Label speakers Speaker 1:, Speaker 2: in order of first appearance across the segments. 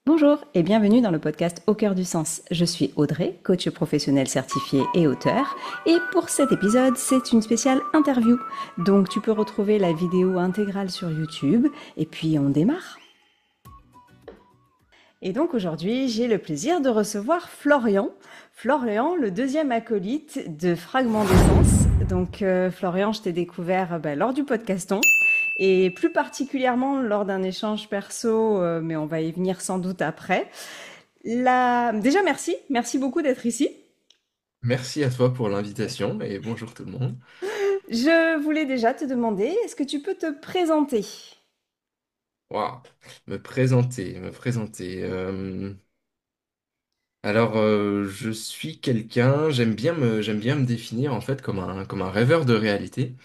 Speaker 1: Bonjour et bienvenue dans le podcast Au cœur du sens. Je suis Audrey, coach professionnel certifié et auteur. Et pour cet épisode, c'est une spéciale interview. Donc tu peux retrouver la vidéo intégrale sur YouTube. Et puis on démarre. Et donc aujourd'hui, j'ai le plaisir de recevoir Florian. Florian, le deuxième acolyte de Fragments d'essence. Donc Florian, je t'ai découvert lors du podcaston. Et plus particulièrement lors d'un échange perso, mais on va y venir sans doute après. Déjà, merci. Merci beaucoup d'être ici.
Speaker 2: Merci à toi pour l'invitation et bonjour tout le monde.
Speaker 1: Je voulais déjà te demander, est-ce que tu peux te présenter?
Speaker 2: Waouh, me présenter. Je suis quelqu'un, j'aime bien me définir en fait comme un rêveur de réalité.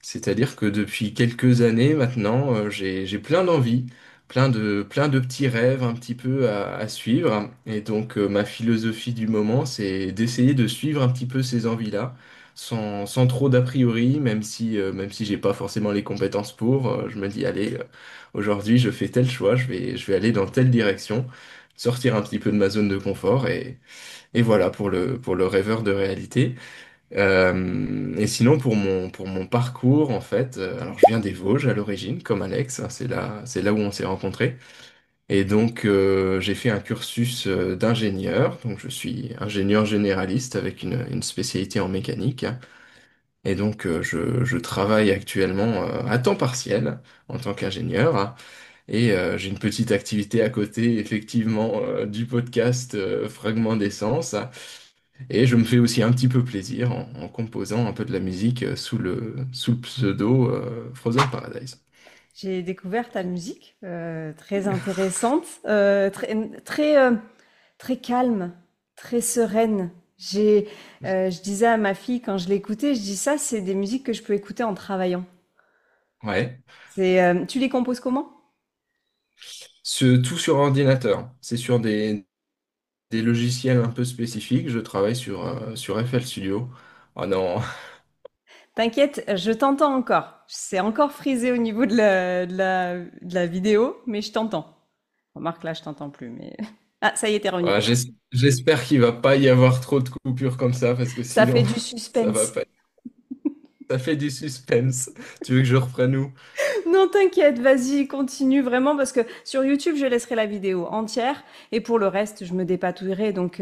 Speaker 2: C'est-à-dire que depuis quelques années maintenant, j'ai plein d'envies, plein de petits rêves un petit peu à suivre. Et donc, ma philosophie du moment, c'est d'essayer de suivre un petit peu ces envies-là, sans trop d'a priori, même si j'ai pas forcément les compétences pour. Je me dis, allez, aujourd'hui, je fais tel choix, je vais aller dans telle direction, sortir un petit peu de ma zone de confort. Et voilà pour le rêveur de réalité. Et sinon, pour mon parcours, en fait, alors je viens des Vosges à l'origine, comme Alex, hein, c'est là où on s'est rencontrés. Et donc, j'ai fait un cursus d'ingénieur. Donc, je suis ingénieur généraliste avec une spécialité en mécanique. Et donc, je travaille actuellement à temps partiel en tant qu'ingénieur, hein. Et j'ai une petite activité à côté, effectivement, du podcast Fragment d'essence. Et je me fais aussi un petit peu plaisir en composant un peu de la musique sous le pseudo Frozen Paradise.
Speaker 1: J'ai découvert ta musique, très intéressante, très calme, très sereine. Je disais à ma fille quand je l'écoutais, je dis ça, c'est des musiques que je peux écouter en travaillant.
Speaker 2: Ouais.
Speaker 1: Tu les composes comment?
Speaker 2: Tout sur ordinateur. C'est sur des logiciels un peu spécifiques. Je travaille sur FL Studio. Oh non.
Speaker 1: T'inquiète, je t'entends encore. C'est encore frisé au niveau de la vidéo, mais je t'entends. Remarque, là, je t'entends plus, mais... Ah, ça y est, t'es revenu.
Speaker 2: Voilà, j'espère qu'il va pas y avoir trop de coupures comme ça parce que
Speaker 1: Ça fait
Speaker 2: sinon,
Speaker 1: du
Speaker 2: ça va
Speaker 1: suspense.
Speaker 2: pas. Ça fait du suspense. Tu veux que je reprenne où?
Speaker 1: Non, t'inquiète, vas-y, continue vraiment, parce que sur YouTube, je laisserai la vidéo entière, et pour le reste, je me dépatouillerai. Donc,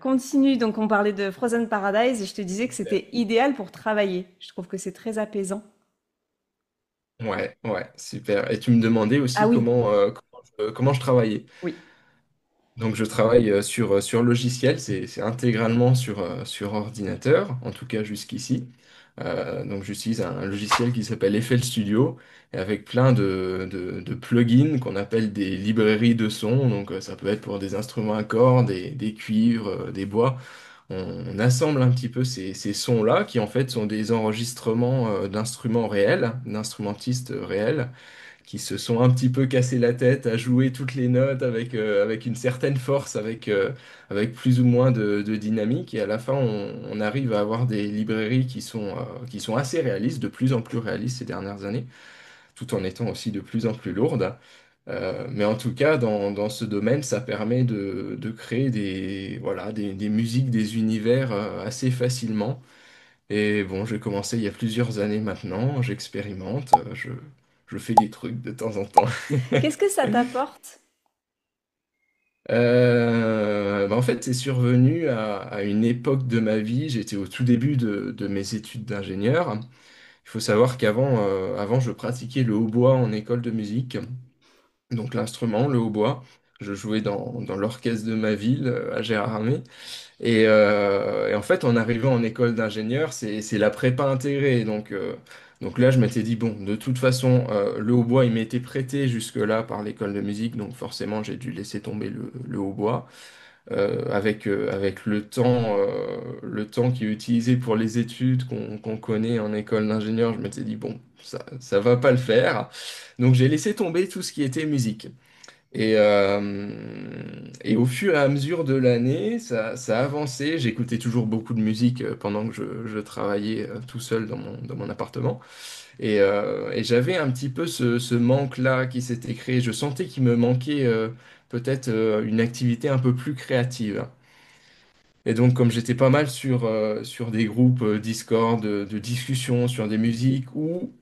Speaker 1: continue. Donc, on parlait de Frozen Paradise, et je te disais que c'était idéal pour travailler. Je trouve que c'est très apaisant.
Speaker 2: Ouais, ouais, super. Et tu me demandais
Speaker 1: Ah
Speaker 2: aussi
Speaker 1: oui,
Speaker 2: comment je travaillais.
Speaker 1: oui.
Speaker 2: Donc je travaille sur logiciel, c'est intégralement sur ordinateur, en tout cas jusqu'ici. Donc j'utilise un logiciel qui s'appelle FL Studio, et avec plein de plugins qu'on appelle des librairies de sons. Donc ça peut être pour des instruments à cordes, des cuivres, des bois. On assemble un petit peu ces sons-là, qui en fait sont des enregistrements d'instruments réels, d'instrumentistes réels qui se sont un petit peu cassé la tête à jouer toutes les notes avec une certaine force, avec plus ou moins de dynamique. Et à la fin, on arrive à avoir des librairies qui sont assez réalistes, de plus en plus réalistes ces dernières années, tout en étant aussi de plus en plus lourdes. Mais en tout cas, dans ce domaine, ça permet de créer voilà, des musiques, des univers assez facilement. Et bon, j'ai commencé il y a plusieurs années maintenant, j'expérimente, je fais des trucs de temps en temps.
Speaker 1: Qu'est-ce que ça t'apporte?
Speaker 2: En fait, c'est survenu à une époque de ma vie, j'étais au tout début de mes études d'ingénieur. Il faut savoir qu'avant, je pratiquais le hautbois en école de musique, donc l'instrument, le hautbois. Je jouais dans l'orchestre de ma ville, à Gérardmer. Et en fait, en arrivant en école d'ingénieur, c'est la prépa intégrée. Donc là, je m'étais dit, bon, de toute façon, le hautbois, il m'était prêté jusque-là par l'école de musique. Donc forcément, j'ai dû laisser tomber le hautbois. Avec le temps qui est utilisé pour les études qu'on connaît en école d'ingénieur, je m'étais dit, bon, ça va pas le faire. Donc j'ai laissé tomber tout ce qui était musique. Et au fur et à mesure de l'année, ça a avancé. J'écoutais toujours beaucoup de musique pendant que je travaillais tout seul dans mon appartement. Et j'avais un petit peu ce manque-là qui s'était créé. Je sentais qu'il me manquait peut-être une activité un peu plus créative. Et donc, comme j'étais pas mal sur des groupes Discord de discussion sur des musiques où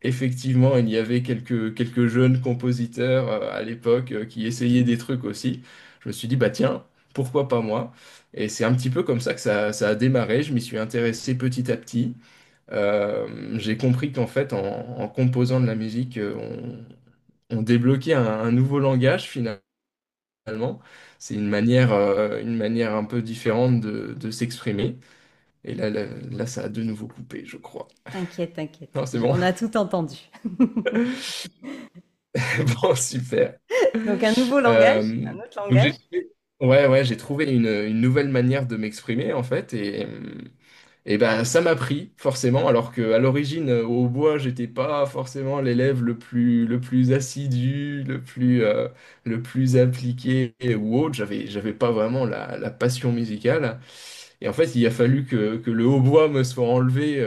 Speaker 2: effectivement il y avait quelques jeunes compositeurs à l'époque qui essayaient des trucs aussi, je me suis dit, bah tiens, pourquoi pas moi? Et c'est un petit peu comme ça que ça a démarré. Je m'y suis intéressé petit à petit. J'ai compris qu'en fait, en composant de la musique, on débloquait un nouveau langage finalement. C'est une manière un peu différente de s'exprimer. Et là, ça a de nouveau coupé, je crois.
Speaker 1: T'inquiète,
Speaker 2: Non,
Speaker 1: t'inquiète.
Speaker 2: c'est bon.
Speaker 1: On a tout entendu.
Speaker 2: Bon, super.
Speaker 1: Donc un nouveau langage,
Speaker 2: Euh,
Speaker 1: un autre
Speaker 2: donc
Speaker 1: langage.
Speaker 2: ouais, j'ai trouvé une nouvelle manière de m'exprimer en fait. Et ben, ça m'a pris, forcément, alors qu'à l'origine, au bois, j'étais pas forcément l'élève le plus assidu, le plus appliqué ou autre. J'avais pas vraiment la passion musicale. Et en fait, il a fallu que le hautbois me soit enlevé,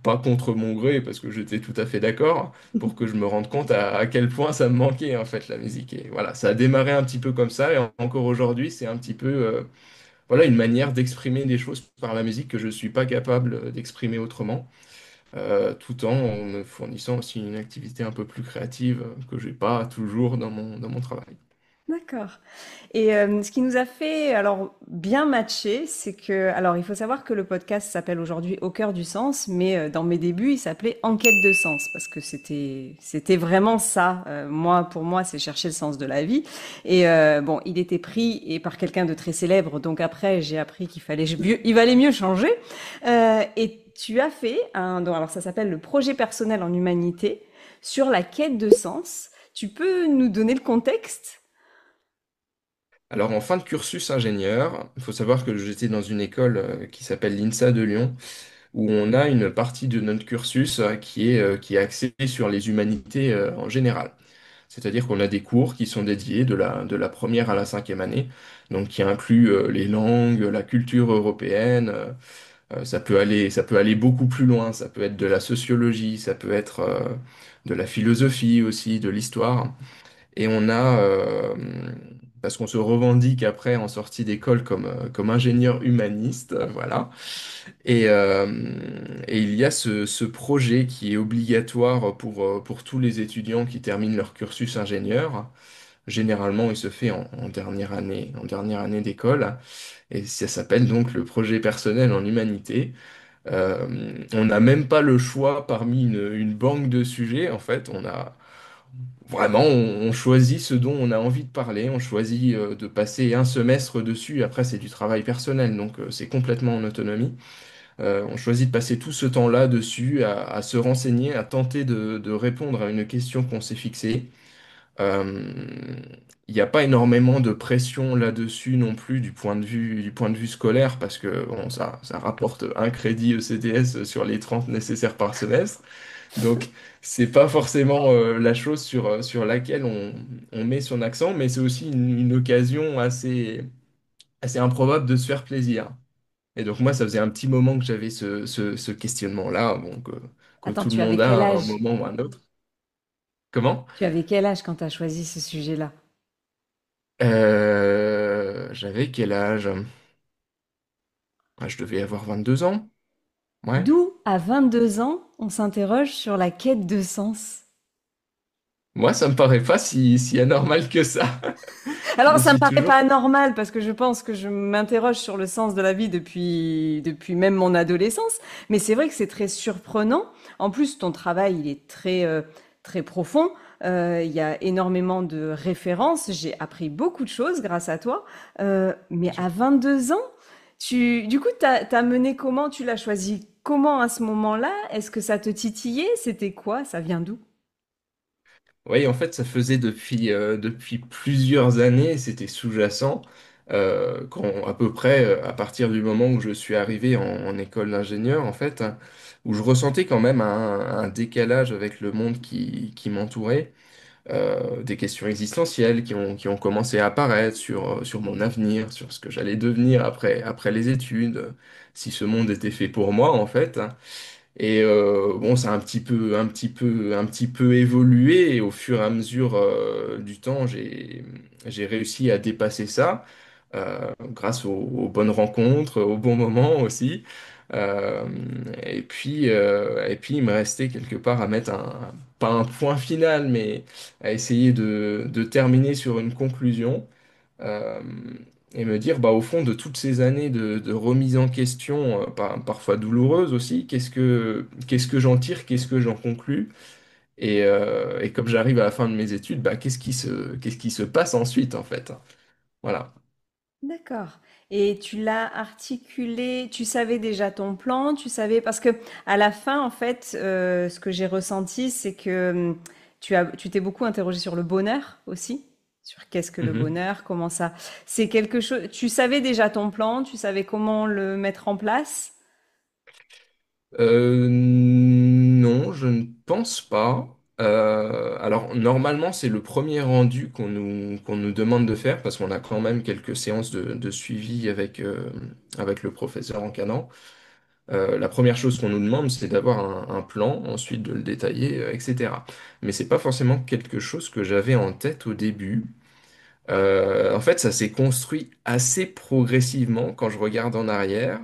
Speaker 2: pas contre mon gré, parce que j'étais tout à fait d'accord, pour que je me rende compte à quel point ça me manquait, en fait, la musique. Et voilà, ça a démarré un petit peu comme ça, et encore aujourd'hui, c'est un petit peu, voilà, une manière d'exprimer des choses par la musique que je ne suis pas capable d'exprimer autrement, tout en me fournissant aussi une activité un peu plus créative que j'ai pas toujours dans mon travail.
Speaker 1: D'accord. Et ce qui nous a fait alors bien matcher, c'est que alors il faut savoir que le podcast s'appelle aujourd'hui Au cœur du sens, mais dans mes débuts, il s'appelait En quête de sens parce que c'était vraiment ça. Moi, pour moi, c'est chercher le sens de la vie. Et bon, il était pris et par quelqu'un de très célèbre, donc après j'ai appris il valait mieux changer. Et tu as fait alors ça s'appelle le projet personnel en humanité sur la quête de sens. Tu peux nous donner le contexte?
Speaker 2: Alors, en fin de cursus ingénieur, il faut savoir que j'étais dans une école qui s'appelle l'INSA de Lyon, où on a une partie de notre cursus qui est axée sur les humanités en général. C'est-à-dire qu'on a des cours qui sont dédiés de la première à la cinquième année, donc qui incluent les langues, la culture européenne. Ça peut aller beaucoup plus loin. Ça peut être de la sociologie, ça peut être de la philosophie aussi, de l'histoire. Et on a, parce qu'on se revendique après en sortie d'école comme ingénieur humaniste, voilà. Et, euh, et il y a ce projet qui est obligatoire pour tous les étudiants qui terminent leur cursus ingénieur. Généralement, il se fait en dernière année d'école. Et ça s'appelle donc le projet personnel en humanité. On n'a même pas le choix parmi une banque de sujets. En fait, vraiment, on choisit ce dont on a envie de parler. On choisit de passer un semestre dessus. Après, c'est du travail personnel, donc c'est complètement en autonomie. On choisit de passer tout ce temps-là dessus, à se renseigner, à tenter de répondre à une question qu'on s'est fixée. Euh, Il n'y a pas énormément de pression là-dessus non plus du point de vue scolaire, parce que bon, ça rapporte un crédit ECTS sur les 30 nécessaires par semestre. Donc, c'est pas forcément la chose sur laquelle on met son accent, mais c'est aussi une occasion assez improbable de se faire plaisir. Et donc moi, ça faisait un petit moment que j'avais ce questionnement-là, bon, que
Speaker 1: Attends,
Speaker 2: tout le
Speaker 1: tu avais
Speaker 2: monde a
Speaker 1: quel
Speaker 2: à un
Speaker 1: âge?
Speaker 2: moment ou à un autre. Comment?
Speaker 1: Tu avais quel âge quand tu as choisi ce sujet-là?
Speaker 2: J'avais quel âge? Ah, je devais avoir 22 ans. Ouais.
Speaker 1: D'où, à 22 ans, on s'interroge sur la quête de sens.
Speaker 2: Moi, ça me paraît pas si anormal que ça. Je
Speaker 1: Alors,
Speaker 2: me
Speaker 1: ça me
Speaker 2: suis
Speaker 1: paraît
Speaker 2: toujours...
Speaker 1: pas anormal parce que je pense que je m'interroge sur le sens de la vie depuis même mon adolescence. Mais c'est vrai que c'est très surprenant. En plus, ton travail, il est très profond. Il y a énormément de références. J'ai appris beaucoup de choses grâce à toi. Mais à 22 ans, du coup, t'as mené comment? Tu l'as choisi comment à ce moment-là? Est-ce que ça te titillait? C'était quoi? Ça vient d'où?
Speaker 2: Oui, en fait, ça faisait depuis plusieurs années, c'était sous-jacent, à peu près à partir du moment où je suis arrivé en école d'ingénieur, en fait, hein, où je ressentais quand même un décalage avec le monde qui m'entourait. des questions existentielles qui ont commencé à apparaître sur mon avenir, sur ce que j'allais devenir après les études, si ce monde était fait pour moi en fait. Et bon, ça a un petit peu évolué et au fur et à mesure du temps, j'ai réussi à dépasser ça grâce aux bonnes rencontres, aux bons moments aussi. Euh, et puis, il me restait quelque part à mettre pas un point final, mais à essayer de terminer sur une conclusion. Euh, et me dire, bah, au fond, de toutes ces années de remise en question, parfois douloureuse aussi, qu'est-ce que j'en tire, qu'est-ce que j'en conclus? Et comme j'arrive à la fin de mes études, bah, qu'est-ce qui se passe ensuite, en fait? Voilà.
Speaker 1: D'accord. Et tu l'as articulé, tu savais déjà ton plan, tu savais, parce que à la fin, en fait, ce que j'ai ressenti, c'est que tu t'es beaucoup interrogé sur le bonheur aussi, sur qu'est-ce que le
Speaker 2: Mhm.
Speaker 1: bonheur, comment ça, c'est quelque chose, tu savais déjà ton plan, tu savais comment le mettre en place.
Speaker 2: Non, je ne pense pas. Alors, normalement, c'est le premier rendu qu'on nous demande de faire parce qu'on a quand même quelques séances de suivi avec le professeur encadrant. La première chose qu'on nous demande, c'est d'avoir un plan, ensuite de le détailler, etc. Mais c'est pas forcément quelque chose que j'avais en tête au début. En fait, ça s'est construit assez progressivement quand je regarde en arrière.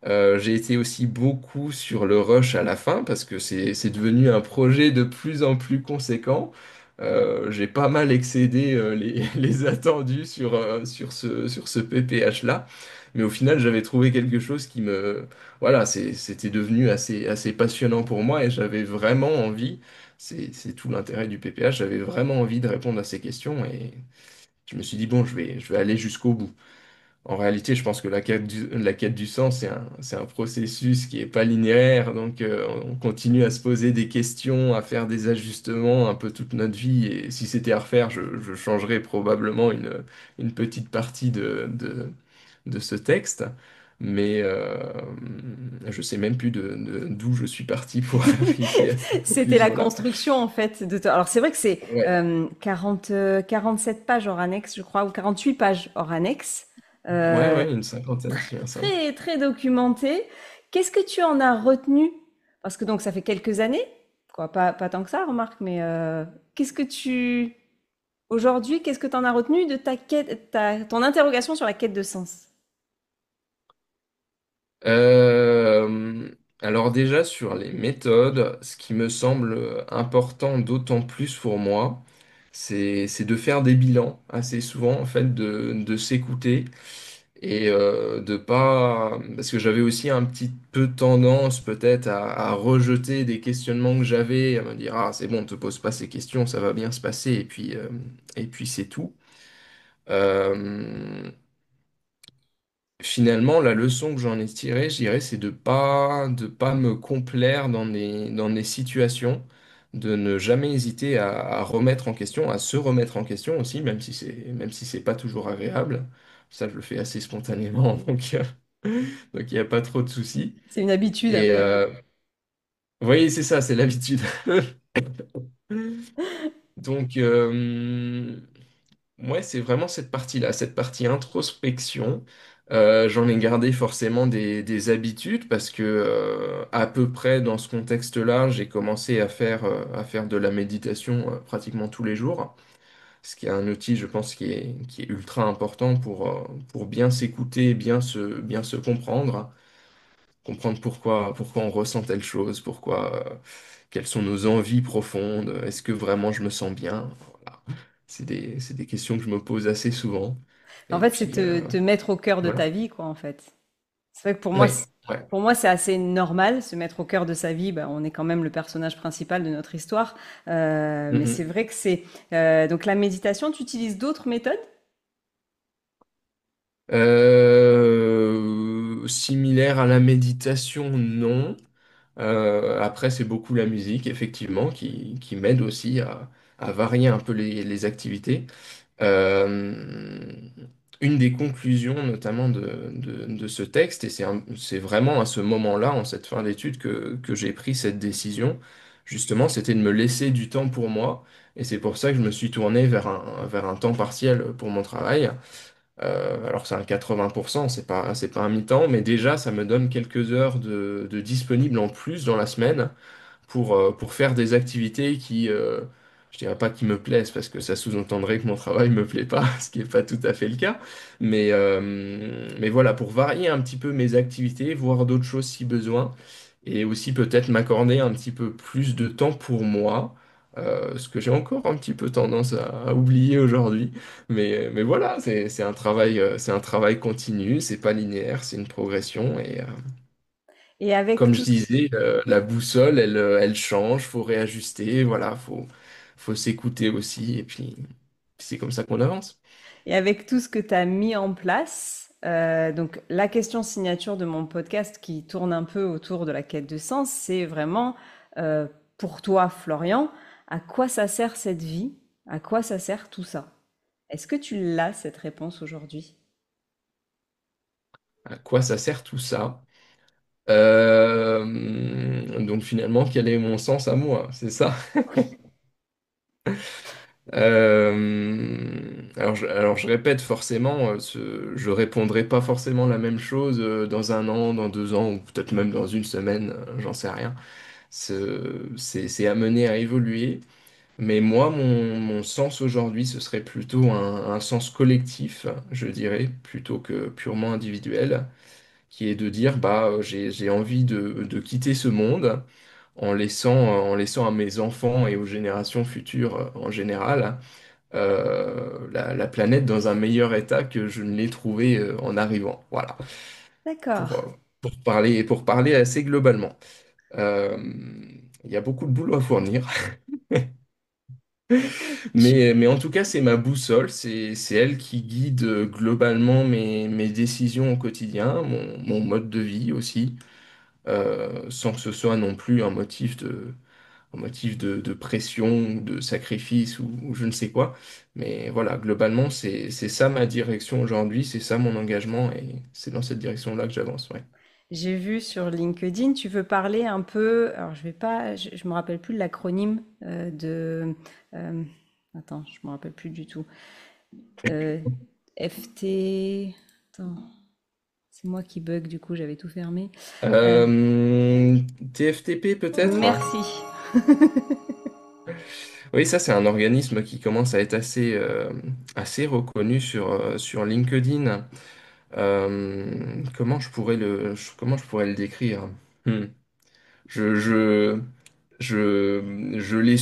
Speaker 2: J'ai été aussi beaucoup sur le rush à la fin parce que c'est devenu un projet de plus en plus conséquent. J'ai pas mal excédé les attendus sur ce PPH-là. Mais au final, j'avais trouvé quelque chose qui me... Voilà, c'était devenu assez passionnant pour moi et j'avais vraiment envie, c'est tout l'intérêt du PPH, j'avais vraiment envie de répondre à ces questions et je me suis dit, bon, je vais aller jusqu'au bout. En réalité, je pense que la quête du sens, c'est un processus qui n'est pas linéaire, donc on continue à se poser des questions, à faire des ajustements un peu toute notre vie, et si c'était à refaire, je changerais probablement une petite partie de ce texte, mais je sais même plus d'où je suis parti pour arriver à cette
Speaker 1: C'était la
Speaker 2: conclusion-là.
Speaker 1: construction, en fait, de toi. Alors, c'est vrai que c'est
Speaker 2: Ouais,
Speaker 1: 40, 47 pages hors annexe, je crois, ou 48 pages hors annexe. Euh,
Speaker 2: ouais, une cinquantaine, c'est bien ça.
Speaker 1: Très, très documenté. Qu'est-ce que tu en as retenu? Parce que donc ça fait quelques années, quoi, pas tant que ça, remarque, mais qu'est-ce que tu... Aujourd'hui, qu'est-ce que tu en as retenu de ta quête, ton interrogation sur la quête de sens?
Speaker 2: Euh, alors déjà sur les méthodes, ce qui me semble important d'autant plus pour moi, c'est de faire des bilans assez souvent, en fait, de s'écouter et de pas... Parce que j'avais aussi un petit peu tendance peut-être à rejeter des questionnements que j'avais, à me dire, ah c'est bon, te pose pas ces questions, ça va bien se passer, et puis c'est tout. Euh, Finalement, la leçon que j'en ai tirée, je dirais, c'est de pas me complaire dans des situations, de ne jamais hésiter à remettre en question, à se remettre en question aussi, même si c'est pas toujours agréable. Ça, je le fais assez spontanément, donc il n'y a pas trop de soucis.
Speaker 1: C'est une habitude
Speaker 2: Et
Speaker 1: après.
Speaker 2: vous voyez, c'est ça, c'est l'habitude. Donc, ouais, c'est vraiment cette partie-là, cette partie introspection. J'en ai gardé forcément des habitudes parce que à peu près dans ce contexte-là, j'ai commencé à faire de la méditation pratiquement tous les jours, ce qui est un outil, je pense, qui est ultra important pour bien s'écouter, bien se comprendre, comprendre pourquoi on ressent telle chose, quelles sont nos envies profondes, est-ce que vraiment je me sens bien? Voilà. C'est des questions que je me pose assez souvent.
Speaker 1: En
Speaker 2: Et
Speaker 1: fait, c'est
Speaker 2: puis,
Speaker 1: te mettre au cœur de ta
Speaker 2: voilà.
Speaker 1: vie, quoi, en fait. C'est vrai que
Speaker 2: Ouais, ouais.
Speaker 1: pour moi, c'est assez normal, se mettre au cœur de sa vie. Ben, on est quand même le personnage principal de notre histoire. Mais c'est
Speaker 2: Mhm.
Speaker 1: vrai que c'est... donc la méditation, tu utilises d'autres méthodes?
Speaker 2: Similaire à la méditation, non. Après, c'est beaucoup la musique, effectivement, qui m'aide aussi à varier un peu les activités. Euh, une des conclusions, notamment de ce texte, et c'est vraiment à ce moment-là, en cette fin d'études, que j'ai pris cette décision, justement, c'était de me laisser du temps pour moi Et c'est pour ça que je me suis tourné vers un temps partiel pour mon travail. Alors c'est un 80%, c'est pas un mi-temps, mais déjà ça me donne quelques heures de disponibles en plus dans la semaine pour faire des activités je dirais pas qui me plaisent, parce que ça sous-entendrait que mon travail me plaît pas, ce qui est pas tout à fait le cas. Mais voilà, pour varier un petit peu mes activités, voir d'autres choses si besoin, et aussi peut-être m'accorder un petit peu plus de temps pour moi. Ce que j'ai encore un petit peu tendance à oublier aujourd'hui. Mais voilà, c'est un travail continu, c'est pas linéaire, c'est une progression.
Speaker 1: Et avec
Speaker 2: Comme je
Speaker 1: tout ce
Speaker 2: disais, la boussole, elle change, faut réajuster, voilà, faut s'écouter aussi, et puis c'est comme ça qu'on avance.
Speaker 1: Et avec tout ce que tu as mis en place, donc la question signature de mon podcast qui tourne un peu autour de la quête de sens, c'est vraiment pour toi, Florian, à quoi ça sert cette vie? À quoi ça sert tout ça? Est-ce que tu l'as, cette réponse aujourd'hui?
Speaker 2: À quoi ça sert tout ça? Donc finalement, quel est mon sens à moi? C'est ça? Alors je répète forcément, je répondrai pas forcément la même chose dans un an, dans 2 ans, ou peut-être même dans une semaine, j'en sais rien. C'est amené à évoluer. Mais moi, mon sens aujourd'hui, ce serait plutôt un sens collectif, je dirais, plutôt que purement individuel, qui est de dire, bah, j'ai envie de quitter ce monde en laissant à mes enfants et aux générations futures en général la planète dans un meilleur état que je ne l'ai trouvé en arrivant. Voilà,
Speaker 1: D'accord.
Speaker 2: pour, euh, pour parler assez globalement. Euh, Il y a beaucoup de boulot à fournir. Mais en tout cas, c'est ma boussole, c'est elle qui guide globalement mes décisions au quotidien, mon mode de vie aussi, sans que ce soit non plus un motif de pression, ou de sacrifice ou je ne sais quoi. Mais voilà, globalement, c'est ça ma direction aujourd'hui, c'est ça mon engagement et c'est dans cette direction-là que j'avance, ouais.
Speaker 1: J'ai vu sur LinkedIn, tu veux parler un peu, alors je vais pas, je me rappelle plus de l'acronyme euh, attends, je me rappelle plus du tout. Euh, FT, attends, c'est moi qui bug du coup, j'avais tout fermé. Euh,
Speaker 2: TFTP peut-être?
Speaker 1: Merci.
Speaker 2: Oui, ça c'est un organisme qui commence à être assez reconnu sur LinkedIn. Comment je pourrais le décrire? Hmm. Je, je, je les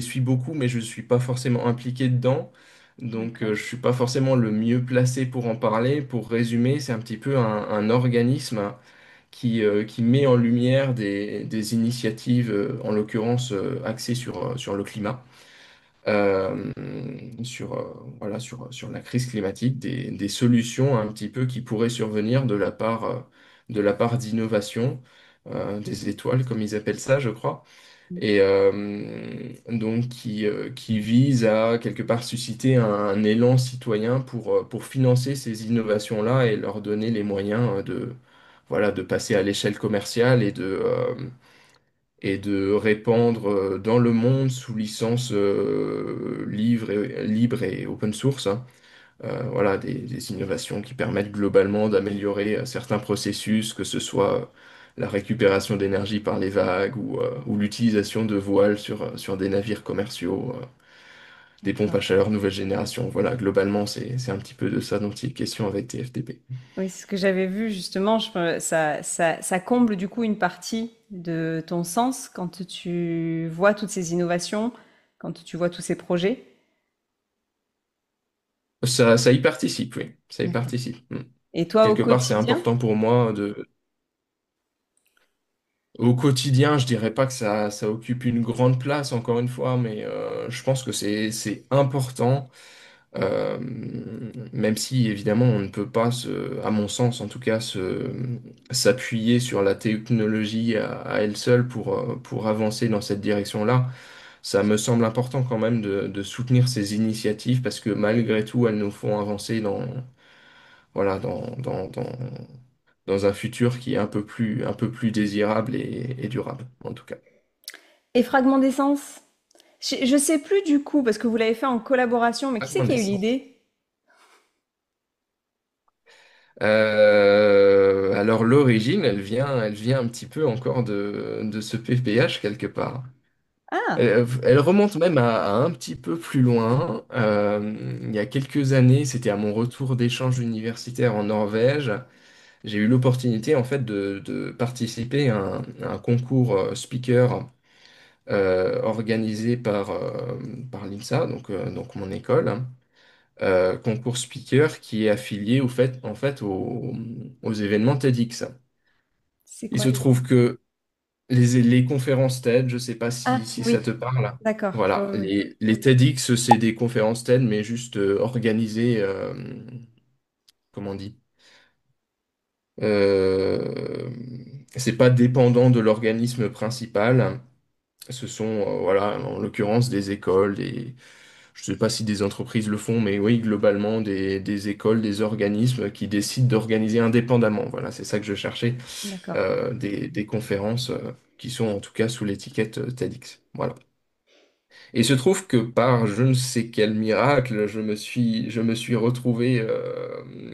Speaker 2: suis beaucoup, mais je ne suis pas forcément impliqué dedans. Donc,
Speaker 1: D'accord.
Speaker 2: je suis pas forcément le mieux placé pour en parler. Pour résumer, c'est un petit peu un organisme qui met en lumière des initiatives, en l'occurrence axées sur le climat, euh, voilà, sur la crise climatique, des solutions un petit peu qui pourraient survenir de la part d'innovation, des étoiles, comme ils appellent ça, je crois. Et donc qui vise à quelque part susciter un élan citoyen pour financer ces innovations-là et leur donner les moyens voilà, de passer à l'échelle commerciale et de répandre dans le monde sous licence libre et open source, hein, voilà, des innovations qui permettent globalement d'améliorer certains processus, que ce soit la récupération d'énergie par les vagues ou l'utilisation de voiles sur des navires commerciaux, des pompes à
Speaker 1: D'accord.
Speaker 2: chaleur nouvelle génération. Voilà, globalement, c'est un petit peu de ça dont il est question avec TFTP.
Speaker 1: Oui, c'est ce que j'avais vu justement. Ça comble du coup une partie de ton sens quand tu vois toutes ces innovations, quand tu vois tous ces projets.
Speaker 2: Ça y participe, oui, ça y
Speaker 1: D'accord.
Speaker 2: participe. Mm.
Speaker 1: Et toi, au
Speaker 2: Quelque part, c'est
Speaker 1: quotidien?
Speaker 2: important pour moi au quotidien, je dirais pas que ça occupe une grande place, encore une fois, mais je pense que c'est important, euh, même si évidemment on ne peut pas, à mon sens en tout cas, s'appuyer sur la technologie à elle seule pour avancer dans cette direction-là. Ça me semble important quand même de soutenir ces initiatives parce que malgré tout, elles nous font avancer voilà, dans un futur qui est un peu plus désirable et durable, en tout cas.
Speaker 1: Et fragment d'essence? Je sais plus du coup, parce que vous l'avez fait en collaboration, mais qui c'est
Speaker 2: Fragment
Speaker 1: qui a eu
Speaker 2: d'essence.
Speaker 1: l'idée?
Speaker 2: Alors l'origine, elle vient un petit peu encore de ce PPH quelque part.
Speaker 1: Ah,
Speaker 2: Elle remonte même à un petit peu plus loin. Il y a quelques années, c'était à mon retour d'échange universitaire en Norvège. J'ai eu l'opportunité en fait de participer à un concours speaker organisé par l'INSA, donc mon école. Concours speaker qui est affilié en fait aux événements TEDx.
Speaker 1: c'est
Speaker 2: Il
Speaker 1: quoi
Speaker 2: se
Speaker 1: les...
Speaker 2: trouve que les conférences TED, je ne sais pas
Speaker 1: Ah,
Speaker 2: si ça
Speaker 1: oui,
Speaker 2: te parle.
Speaker 1: d'accord. Ouais,
Speaker 2: Voilà,
Speaker 1: ouais, ouais.
Speaker 2: les TEDx, c'est des conférences TED, mais juste organisées, comment on dit? Euh, c'est pas dépendant de l'organisme principal. Ce sont, voilà, en l'occurrence, des écoles, je sais pas si des entreprises le font, mais oui, globalement, des écoles, des organismes qui décident d'organiser indépendamment. Voilà, c'est ça que je cherchais,
Speaker 1: D'accord.
Speaker 2: des conférences qui sont en tout cas sous l'étiquette TEDx. Voilà. Et il se trouve que par je ne sais quel miracle, je me suis retrouvé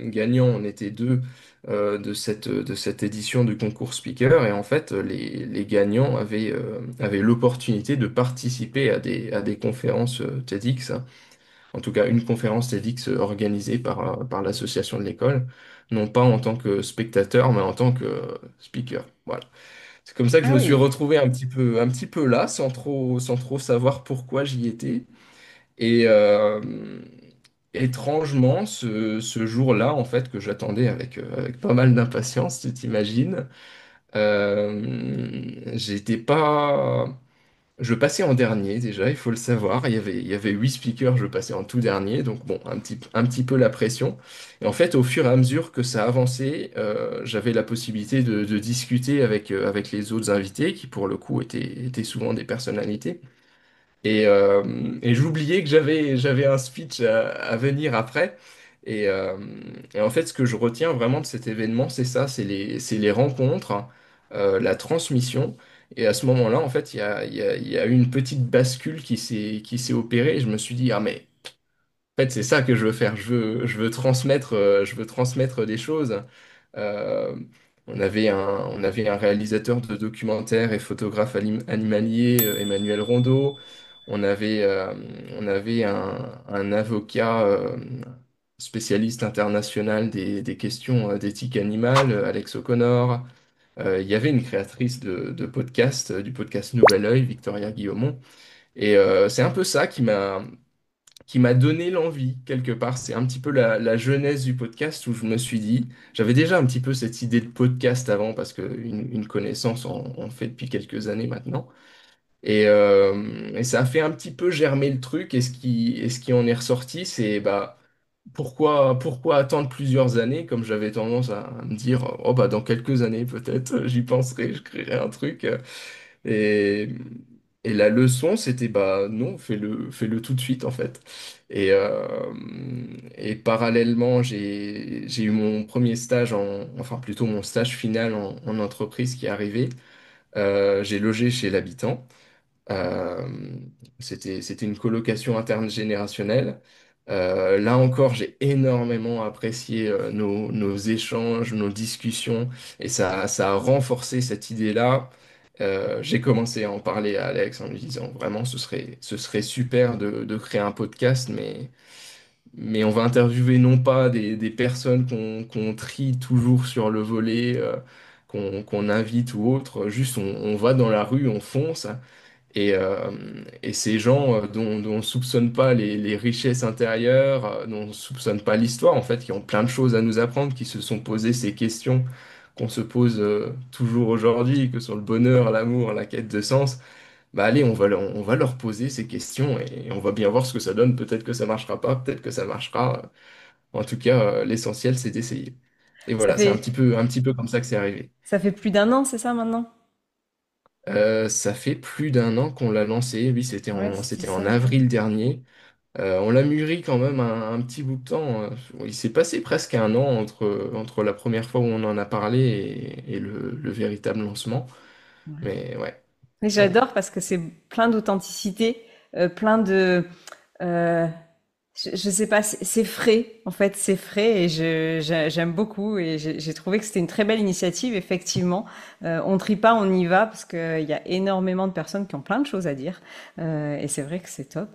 Speaker 2: gagnant. On était deux de cette édition du concours speaker. Et en fait, les gagnants avaient l'opportunité de participer à des conférences TEDx. En tout cas, une conférence TEDx organisée par l'association de l'école. Non pas en tant que spectateur, mais en tant que speaker. Voilà. C'est comme ça que je
Speaker 1: Ah
Speaker 2: me suis
Speaker 1: oui.
Speaker 2: retrouvé un petit peu là, sans trop savoir pourquoi j'y étais. Et étrangement, ce jour-là, en fait, que j'attendais avec pas mal d'impatience, tu t'imagines, j'étais pas... Je passais en dernier déjà, il faut le savoir. Il y avait 8 speakers, je passais en tout dernier, donc bon, un petit peu la pression. Et en fait, au fur et à mesure que ça avançait, j'avais la possibilité de discuter avec les autres invités, qui pour le coup étaient souvent des personnalités. Et j'oubliais que j'avais un speech à venir après. Et, euh, et en fait, ce que je retiens vraiment de cet événement, c'est ça, c'est les rencontres, la transmission. Et à ce moment-là, en fait, il y a eu une petite bascule qui s'est opérée. Et je me suis dit, ah mais en fait, c'est ça que je veux faire. Je veux transmettre des choses. Euh, on avait un réalisateur de documentaires et photographe animalier, Emmanuel Rondeau. On avait un avocat spécialiste international des questions d'éthique animale, Alex O'Connor. Il y avait une créatrice de podcast, du podcast Nouvel Oeil, Victoria Guillaumont. Et c'est un peu ça qui m'a donné l'envie, quelque part. C'est un petit peu la genèse du podcast où je me suis dit, j'avais déjà un petit peu cette idée de podcast avant parce que une connaissance en fait depuis quelques années maintenant. Et ça a fait un petit peu germer le truc. Et ce qui en est ressorti, c'est bah, pourquoi attendre plusieurs années, comme j'avais tendance à me dire, oh bah dans quelques années peut-être, j'y penserai, je créerai un truc. Et, et la leçon, c'était bah non, fais-le tout de suite en fait. Et, euh, et parallèlement, j'ai eu mon premier stage enfin plutôt mon stage final en entreprise qui est arrivé. J'ai logé chez l'habitant. Euh, c'était une colocation intergénérationnelle. Là encore, j'ai énormément apprécié nos échanges, nos discussions, et ça a renforcé cette idée-là. J'ai commencé à en parler à Alex en lui disant vraiment ce serait super de créer un podcast, mais on va interviewer non pas des personnes qu'on trie toujours sur le volet, qu'on invite ou autre, juste on va dans la rue, on fonce. Et, euh, et ces gens dont on ne soupçonne pas les richesses intérieures, dont on ne soupçonne pas l'histoire, en fait, qui ont plein de choses à nous apprendre, qui se sont posées ces questions qu'on se pose toujours aujourd'hui, que sont le bonheur, l'amour, la quête de sens, bah allez, on va leur poser ces questions et on va bien voir ce que ça donne. Peut-être que ça marchera pas, peut-être que ça marchera. En tout cas, l'essentiel, c'est d'essayer. Et
Speaker 1: Ça
Speaker 2: voilà, c'est
Speaker 1: fait,
Speaker 2: un petit peu comme ça que c'est arrivé.
Speaker 1: ça fait plus d'un an, c'est ça maintenant?
Speaker 2: Ça fait plus d'un an qu'on l'a lancé. Oui,
Speaker 1: Ouais, c'était
Speaker 2: c'était en
Speaker 1: ça, je...
Speaker 2: avril dernier. On l'a mûri quand même un petit bout de temps. Il s'est passé presque un an entre la première fois où on en a parlé et le véritable lancement.
Speaker 1: Ouais.
Speaker 2: Mais ouais,
Speaker 1: Mais
Speaker 2: ouais.
Speaker 1: j'adore parce que c'est plein d'authenticité. plein de euh, je sais pas, c'est frais, en fait, c'est frais et j'aime beaucoup et j'ai trouvé que c'était une très belle initiative, effectivement. On trie pas, on y va parce qu'il y a énormément de personnes qui ont plein de choses à dire et c'est vrai que c'est top.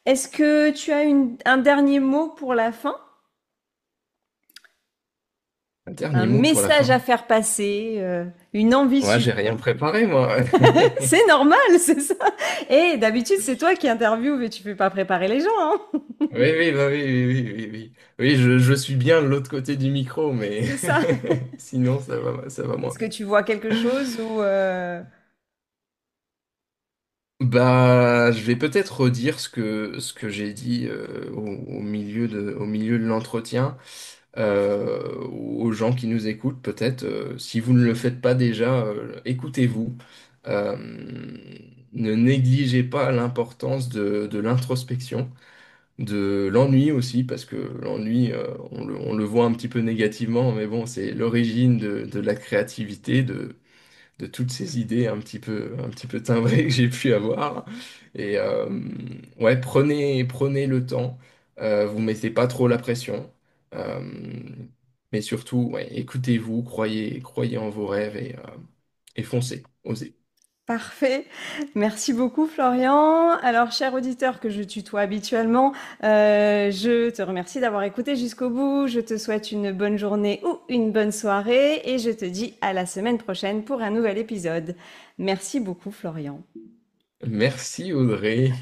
Speaker 1: Est-ce que tu as un dernier mot pour la fin?
Speaker 2: Un
Speaker 1: Un
Speaker 2: dernier mot pour la
Speaker 1: message
Speaker 2: fin.
Speaker 1: à faire passer, une envie
Speaker 2: Ouais, j'ai
Speaker 1: sup.
Speaker 2: rien préparé, moi.
Speaker 1: C'est normal, c'est ça. Et d'habitude, c'est toi qui interviews, mais tu peux pas préparer les gens, hein.
Speaker 2: Oui, oui, bah oui, oui, oui, oui, oui. Oui, je suis bien de l'autre côté du micro, mais
Speaker 1: C'est ça.
Speaker 2: sinon, ça va
Speaker 1: Est-ce
Speaker 2: moins.
Speaker 1: que tu vois quelque chose ou
Speaker 2: Bah, je vais peut-être redire ce que j'ai dit au milieu de l'entretien aux gens qui nous écoutent. Peut-être, si vous ne le faites pas déjà, écoutez-vous. Euh, Ne négligez pas l'importance de l'introspection, de l'ennui aussi, parce que l'ennui, on le voit un petit peu négativement, mais bon, c'est l'origine de la créativité, de toutes ces idées un petit peu timbrées que j'ai pu avoir. Et ouais, prenez le temps, vous mettez pas trop la pression, euh, mais surtout, ouais, écoutez-vous, croyez en vos rêves et foncez, osez.
Speaker 1: Parfait. Merci beaucoup, Florian. Alors, cher auditeur que je tutoie habituellement, je te remercie d'avoir écouté jusqu'au bout. Je te souhaite une bonne journée ou une bonne soirée et je te dis à la semaine prochaine pour un nouvel épisode. Merci beaucoup, Florian.
Speaker 2: Merci Audrey.